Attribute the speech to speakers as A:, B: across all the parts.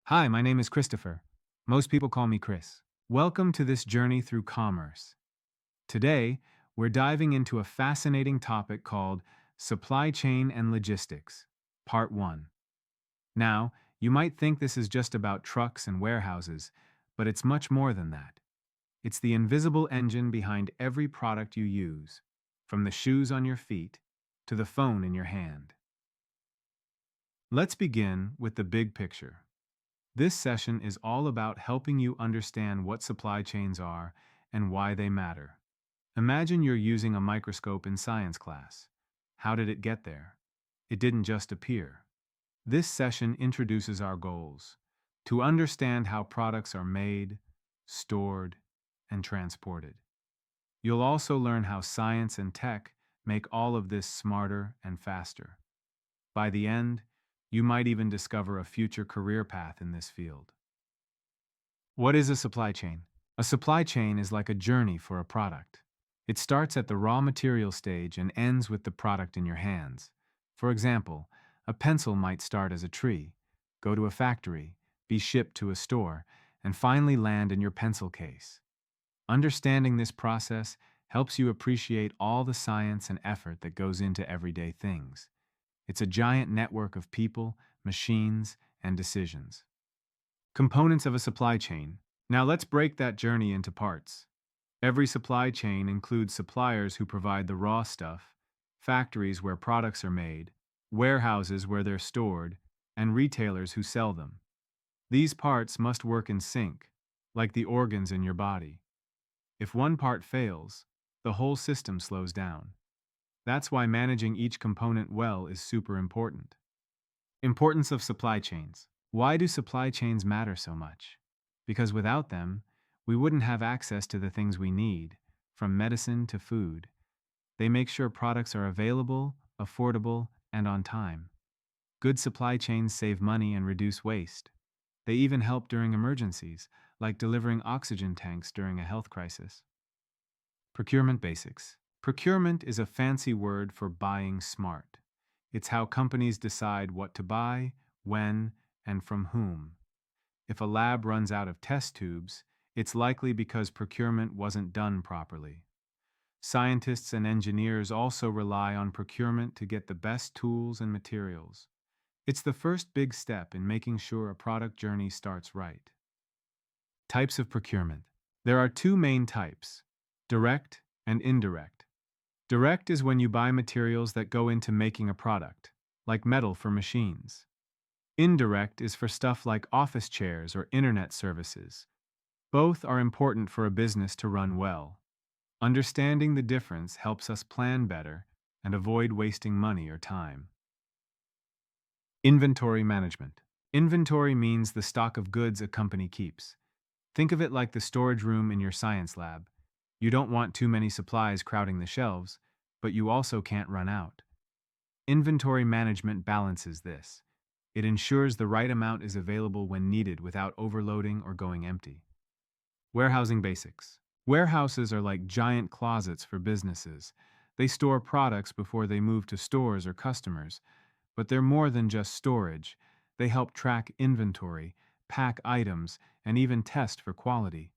A: Hi, my name is Christopher. Most people call me Chris. Welcome to this journey through commerce. Today, we're diving into a fascinating topic called supply chain and logistics, Part 1. Now, you might think this is just about trucks and warehouses, but it's much more than that. It's the invisible engine behind every product you use, from the shoes on your feet to the phone in your hand. Let's begin with the big picture. This session is all about helping you understand what supply chains are and why they matter. Imagine you're using a microscope in science class. How did it get there? It didn't just appear. This session introduces our goals to understand how products are made, stored, and transported. You'll also learn how science and tech make all of this smarter and faster. By the end, you might even discover a future career path in this field. What is a supply chain? A supply chain is like a journey for a product. It starts at the raw material stage and ends with the product in your hands. For example, a pencil might start as a tree, go to a factory, be shipped to a store, and finally land in your pencil case. Understanding this process helps you appreciate all the science and effort that goes into everyday things. It's a giant network of people, machines, and decisions. Components of a supply chain. Now let's break that journey into parts. Every supply chain includes suppliers who provide the raw stuff, factories where products are made, warehouses where they're stored, and retailers who sell them. These parts must work in sync, like the organs in your body. If one part fails, the whole system slows down. That's why managing each component well is super important. Importance of supply chains. Why do supply chains matter so much? Because without them, we wouldn't have access to the things we need, from medicine to food. They make sure products are available, affordable, and on time. Good supply chains save money and reduce waste. They even help during emergencies, like delivering oxygen tanks during a health crisis. Procurement basics. Procurement is a fancy word for buying smart. It's how companies decide what to buy, when, and from whom. If a lab runs out of test tubes, it's likely because procurement wasn't done properly. Scientists and engineers also rely on procurement to get the best tools and materials. It's the first big step in making sure a product journey starts right. Types of procurement. There are two main types: direct and indirect. Direct is when you buy materials that go into making a product, like metal for machines. Indirect is for stuff like office chairs or internet services. Both are important for a business to run well. Understanding the difference helps us plan better and avoid wasting money or time. Inventory management. Inventory means the stock of goods a company keeps. Think of it like the storage room in your science lab. You don't want too many supplies crowding the shelves, but you also can't run out. Inventory management balances this. It ensures the right amount is available when needed without overloading or going empty. Warehousing basics. Warehouses are like giant closets for businesses. They store products before they move to stores or customers, but they're more than just storage. They help track inventory, pack items, and even test for quality.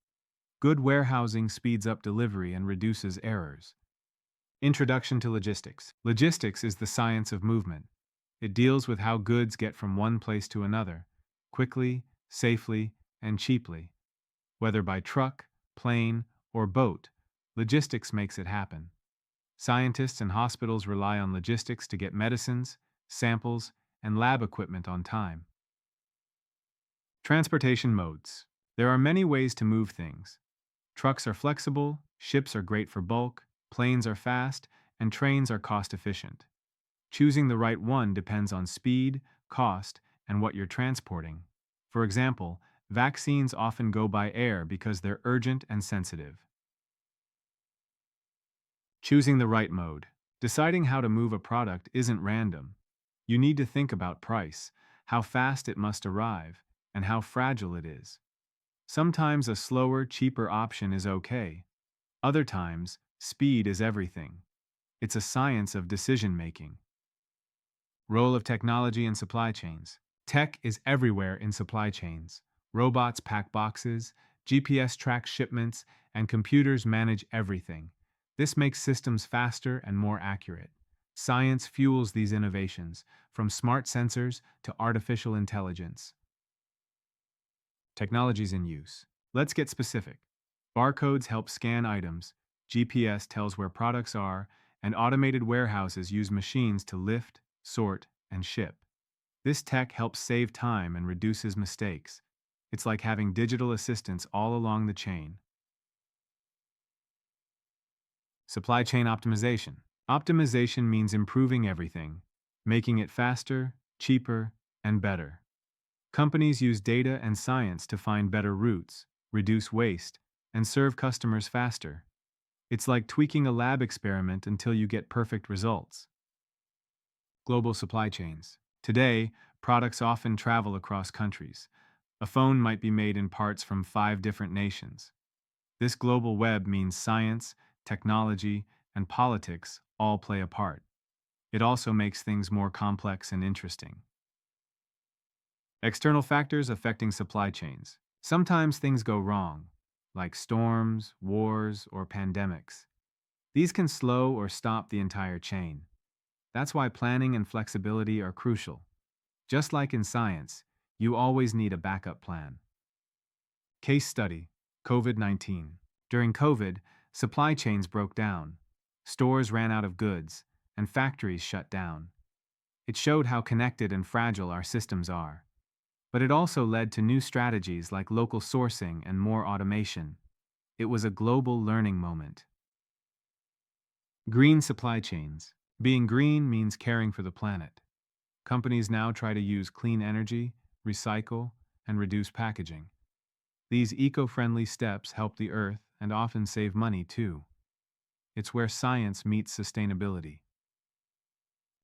A: Good warehousing speeds up delivery and reduces errors. Introduction to logistics. Logistics is the science of movement. It deals with how goods get from one place to another, quickly, safely, and cheaply. Whether by truck, plane, or boat, logistics makes it happen. Scientists and hospitals rely on logistics to get medicines, samples, and lab equipment on time. Transportation modes. There are many ways to move things. Trucks are flexible, ships are great for bulk, planes are fast, and trains are cost efficient. Choosing the right one depends on speed, cost, and what you're transporting. For example, vaccines often go by air because they're urgent and sensitive. Choosing the right mode. Deciding how to move a product isn't random. You need to think about price, how fast it must arrive, and how fragile it is. Sometimes a slower, cheaper option is okay. Other times, speed is everything. It's a science of decision making. Role of technology in supply chains. Tech is everywhere in supply chains. Robots pack boxes, GPS tracks shipments, and computers manage everything. This makes systems faster and more accurate. Science fuels these innovations, from smart sensors to artificial intelligence. Technologies in use. Let's get specific. Barcodes help scan items, GPS tells where products are, and automated warehouses use machines to lift, sort, and ship. This tech helps save time and reduces mistakes. It's like having digital assistants all along the chain. Supply chain optimization. Optimization means improving everything, making it faster, cheaper, and better. Companies use data and science to find better routes, reduce waste, and serve customers faster. It's like tweaking a lab experiment until you get perfect results. Global supply chains. Today, products often travel across countries. A phone might be made in parts from 5 different nations. This global web means science, technology, and politics all play a part. It also makes things more complex and interesting. External factors affecting supply chains. Sometimes things go wrong, like storms, wars, or pandemics. These can slow or stop the entire chain. That's why planning and flexibility are crucial. Just like in science, you always need a backup plan. Case study: COVID-19. During COVID, supply chains broke down. Stores ran out of goods, and factories shut down. It showed how connected and fragile our systems are. But it also led to new strategies like local sourcing and more automation. It was a global learning moment. Green supply chains. Being green means caring for the planet. Companies now try to use clean energy, recycle, and reduce packaging. These eco-friendly steps help the earth and often save money too. It's where science meets sustainability.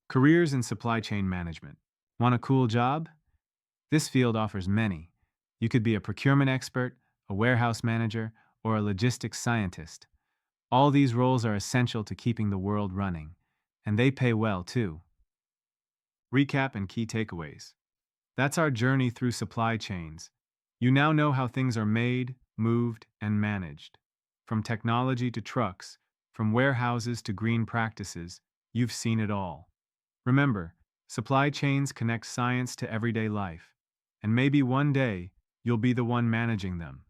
A: Careers in supply chain management. Want a cool job? This field offers many. You could be a procurement expert, a warehouse manager, or a logistics scientist. All these roles are essential to keeping the world running, and they pay well too. Recap and key takeaways. That's our journey through supply chains. You now know how things are made, moved, and managed. From technology to trucks, from warehouses to green practices, you've seen it all. Remember, supply chains connect science to everyday life, and maybe one day you'll be the one managing them.